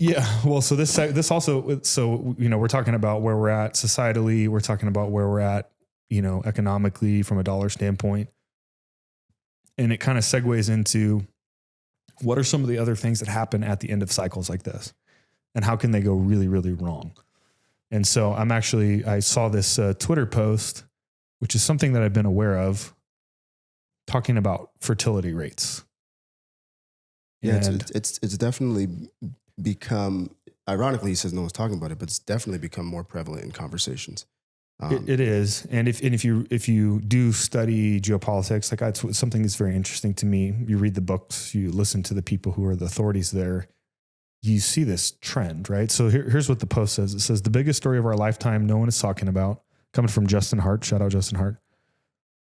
Yeah. Well, so this also, so, we're talking about where we're at societally. We're talking about where we're at, economically from a dollar standpoint. And it kind of segues into what are some of the other things that happen at the end of cycles like this and how can they go really, really wrong? And so I saw this Twitter post, which is something that I've been aware of, talking about fertility rates. Yeah, it's definitely become, ironically, he says no one's talking about it, but it's definitely become more prevalent in conversations. It is. And if you do study geopolitics, like it's something that's very interesting to me, you read the books, you listen to the people who are the authorities there, you see this trend, right? So here's what the post says. It says, the biggest story of our lifetime no one is talking about, coming from Justin Hart. Shout out Justin Hart.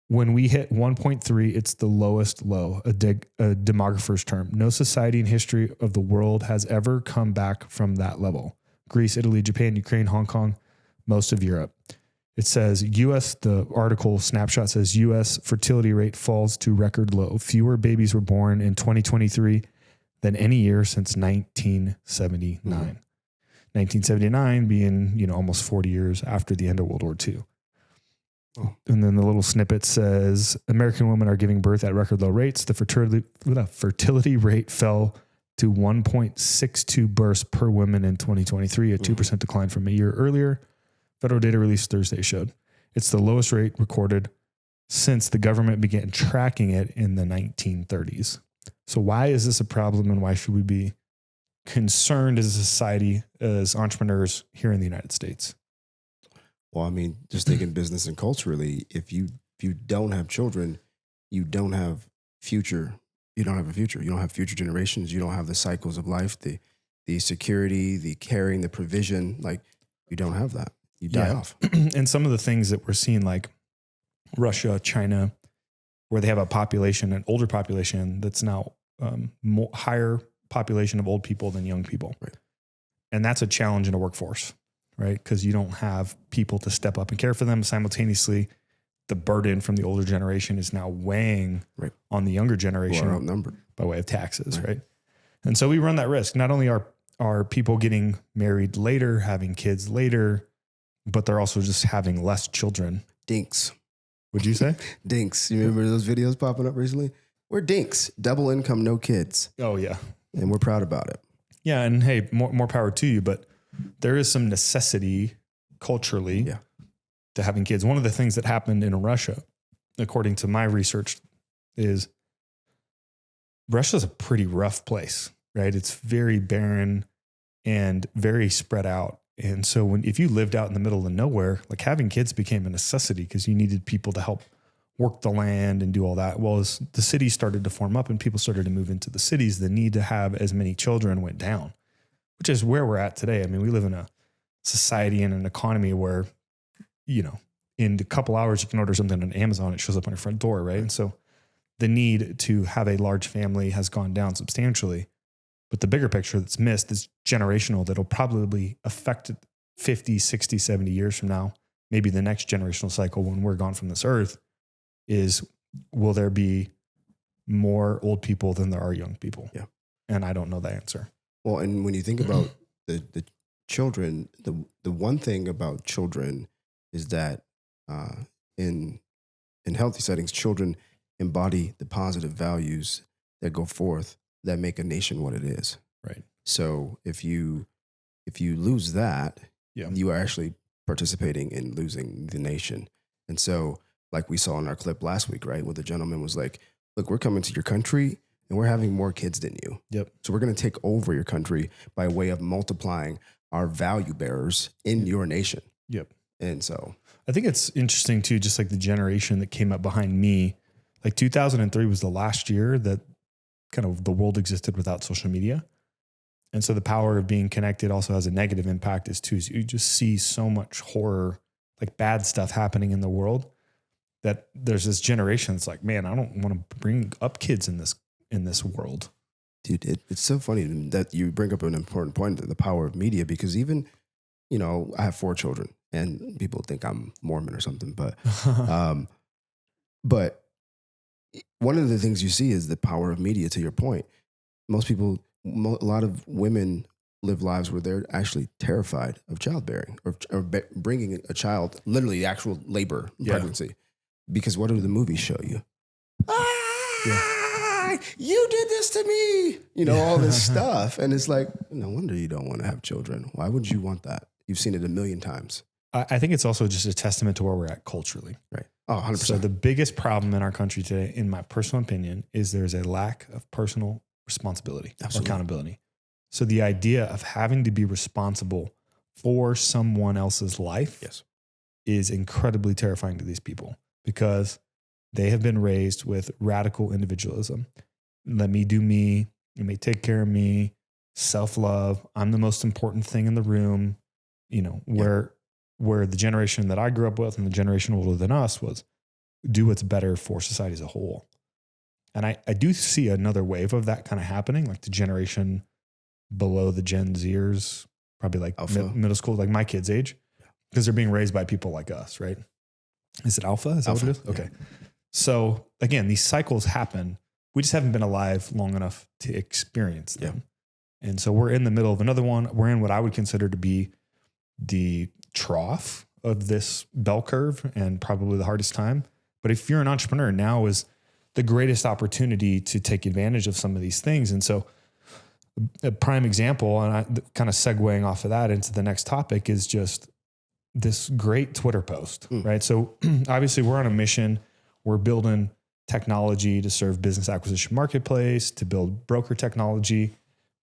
When we hit 1.3, it's the lowest low, a demographer's term. No society in history of the world has ever come back from that level. Greece, Italy, Japan, Ukraine, Hong Kong, most of Europe. It says the article snapshot says U.S. fertility rate falls to record low. Fewer babies were born in 2023 than any year since 1979. 1979 being, almost 40 years after the end of World War II. Oh. And then the little snippet says American women are giving birth at record low rates. The fertility rate fell to 1.62 births per woman in 2023, a 2% decline from a year earlier. Federal data released Thursday showed it's the lowest rate recorded since the government began tracking it in the 1930s. So why is this a problem and why should we be concerned as a society, as entrepreneurs here in the United States? Well, I mean, just thinking business and culturally, if you don't have children, you don't have future. You don't have a future. You don't have future generations. You don't have the cycles of life, the security, the caring, the provision. Like, you don't have that. You die off. And some of the things that we're seeing, like Russia, China, where they have a population, an older population that's now higher population of old people than young people. Right. And that's a challenge in a workforce, right? Because you don't have people to step up and care for them. Simultaneously, the burden from the older generation is now weighing on the younger generation outnumbered by way of taxes, right? And so we run that risk. Not only are people getting married later, having kids later, but they're also just having less children. Dinks. Would you say? Dinks. You remember those videos popping up recently? We're dinks. Double income, no kids. Oh, yeah. And we're proud about it. Yeah. And hey, more power to you. But there is some necessity culturally to having kids. One of the things that happened in Russia, according to my research, is Russia's a pretty rough place, right? It's very barren and very spread out. And so if you lived out in the middle of nowhere, like having kids became a necessity because you needed people to help work the land and do all that. Well, as the cities started to form up and people started to move into the cities, the need to have as many children went down, which is where we're at today. I mean, we live in a society and an economy where, in a couple hours, you can order something on Amazon. It shows up on your front door, right? And so the need to have a large family has gone down substantially. But the bigger picture that's missed is generational, that'll probably affect 50, 60, 70 years from now, maybe the next generational cycle when we're gone from this earth, is will there be more old people than there are young people? Yeah. And I don't know the answer. Well, and when you think about the children, the one thing about children is that in healthy settings, children embody the positive values that go forth that make a nation what it is. Right. So if you lose that, Yeah. you are actually participating in losing the nation. And so, like we saw in our clip last week, right, where the gentleman was like, look, we're coming to your country and we're having more kids than you. Yep. So we're going to take over your country by way of multiplying our value bearers in your nation. Yep. And so I think it's interesting too, just like the generation that came up behind me, like 2003 was the last year that kind of the world existed without social media. And so the power of being connected also has a negative impact is too, you just see so much horror, like bad stuff happening in the world, that there's this generation that's like, man, I don't want to bring up kids in this world. Dude, it's so funny that you bring up an important point, the power of media, because even, I have 4 children and people think I'm Mormon or something, but one of the things you see is the power of media. To your point, most people, a lot of women live lives where they're actually terrified of childbearing or bringing a child, literally the actual labor, pregnancy. Because what do the movies show you? You did this to me, you know, all this stuff. And it's like, no wonder you don't want to have children. Why would you want that? You've seen it a million times. I think it's also just a testament to where we're at culturally. Right. Oh, 100%. So the biggest problem in our country today, in my personal opinion, is there's a lack of personal responsibility or accountability. So the idea of having to be responsible for someone else's life is incredibly terrifying to these people because they have been raised with radical individualism. Let me do me. You may take care of me. Self-love. I'm the most important thing in the room. You know, where the generation that I grew up with and the generation older than us was do what's better for society as a whole. And I do see another wave of that kind of happening, like the generation below the Gen Zers, probably like middle school, like my kids' age, because they're being raised by people like us, right? Is it alpha? Is that what it is? Okay. So again, these cycles happen. We just haven't been alive long enough to experience them. And so we're in the middle of another one. We're in what I would consider to be the trough of this bell curve and probably the hardest time. But if you're an entrepreneur, now is the greatest opportunity to take advantage of some of these things. And so a prime example, and I kind of segueing off of that into the next topic, is just this great Twitter post, right? So obviously we're on a mission. We're building technology to serve business acquisition marketplace, to build broker technology,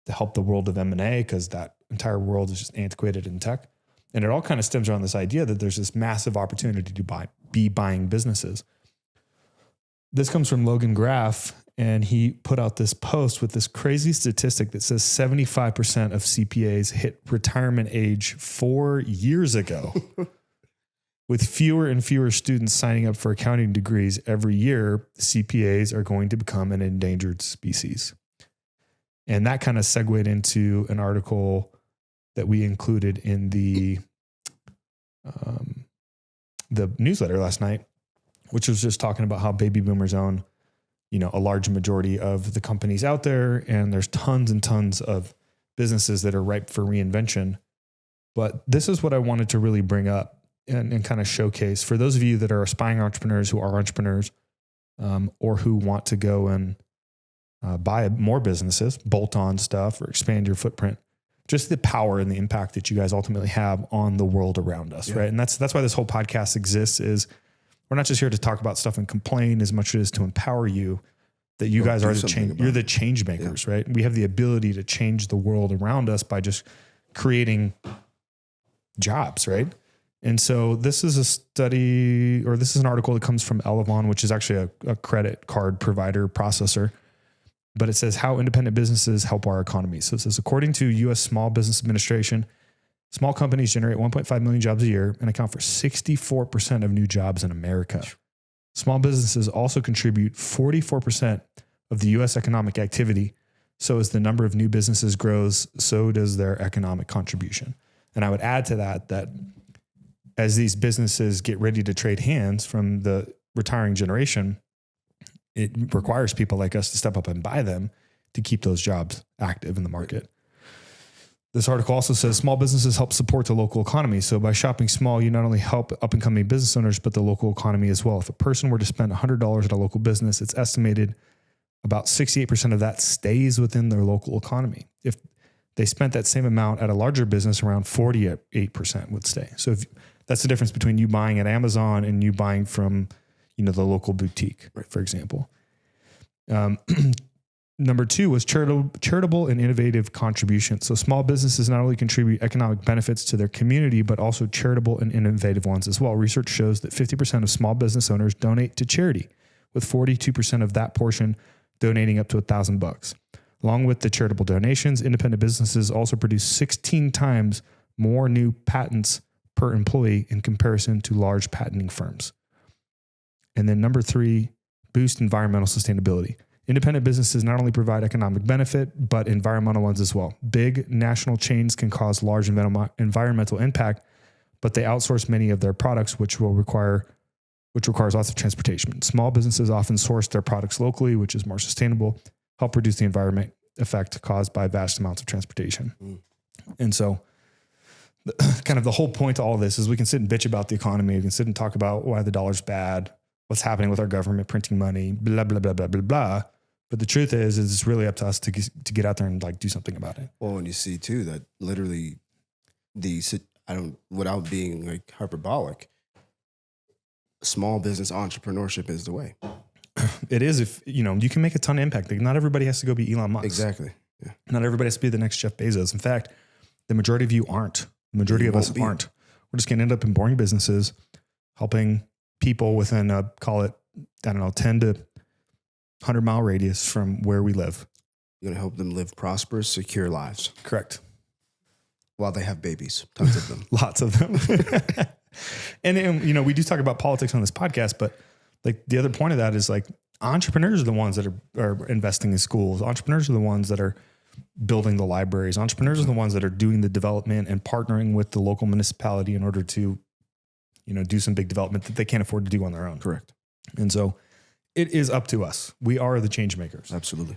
to help the world of M&A, because that entire world is just antiquated in tech. And it all kind of stems around this idea that there's this massive opportunity to be buying businesses. This comes from Logan Graff, and he put out this post with this crazy statistic that says 75% of CPAs hit retirement age 4 years ago. With fewer and fewer students signing up for accounting degrees every year, CPAs are going to become an endangered species. And that kind of segued into an article that we included in the newsletter last night, which was just talking about how baby boomers own, you know, a large majority of the companies out there. And there's tons and tons of businesses that are ripe for reinvention. But this is what I wanted to really bring up and kind of showcase for those of you that are aspiring entrepreneurs who are entrepreneurs, or who want to go and buy more businesses, bolt on stuff, or expand your footprint. Just the power and the impact that you guys ultimately have on the world around us, right? And that's why this whole podcast exists. Is we're not just here to talk about stuff and complain as much as to empower you that you guys are the change. You're the change makers, right? We have the ability to change the world around us by just creating jobs, right? And so this is a study, or this is an article that comes from Elevon, which is actually a credit card provider processor. But it says how independent businesses help our economy. So it says, according to U.S. Small Business Administration, small companies generate 1.5 million jobs a year and account for 64% of new jobs in America. Small businesses also contribute 44% of the U.S. economic activity. So as the number of new businesses grows, so does their economic contribution. And I would add to that as these businesses get ready to trade hands from the retiring generation, it requires people like us to step up and buy them to keep those jobs active in the market. This article also says small businesses help support the local economy. So by shopping small, you not only help up and coming business owners, but the local economy as well. If a person were to spend $100 at a local business, it's estimated about 68% of that stays within their local economy. If they spent that same amount at a larger business, around 48% would stay. So if that's the difference between you buying at Amazon and you buying from, you know, the local boutique, right, for example. Number 2 was charitable and innovative contributions. So small businesses not only contribute economic benefits to their community, but also charitable and innovative ones as well. Research shows that 50% of small business owners donate to charity, with 42% of that portion donating up to $1,000. Along with the charitable donations, independent businesses also produce 16 times more new patents per employee in comparison to large patenting firms. And then number 3, boost environmental sustainability. Independent businesses not only provide economic benefit, but environmental ones as well. Big national chains can cause large environmental impact, but they outsource many of their products, which requires lots of transportation. Small businesses often source their products locally, which is more sustainable, help reduce the environment effect caused by vast amounts of transportation. And so kind of the whole point to all of this is we can sit and bitch about the economy. We can sit and talk about why the dollar's bad, what's happening with our government printing money, blah, blah, blah, blah, blah, blah. But the truth is it's really up to us to get out there and like do something about it. Well, and you see too, that literally without being like hyperbolic, small business entrepreneurship is the way. It is. If you can make a ton of impact. Like not everybody has to go be Elon Musk. Exactly. Yeah. Not everybody has to be the next Jeff Bezos. In fact, the majority of you aren't. The majority of us aren't. We're just going to end up in boring businesses, helping people within call it, 10 to 100-mile radius from where we live. You're going to help them live prosperous, secure lives. Correct. While they have babies, tons of them. Lots of them. and we do talk about politics on this podcast, but like the other point of that is like entrepreneurs are the ones that are investing in schools. Entrepreneurs are the ones that are building the libraries. Entrepreneurs are the ones that are doing the development and partnering with the local municipality in order to, do some big development that they can't afford to do on their own. Correct. And so it is up to us. We are the change makers. Absolutely.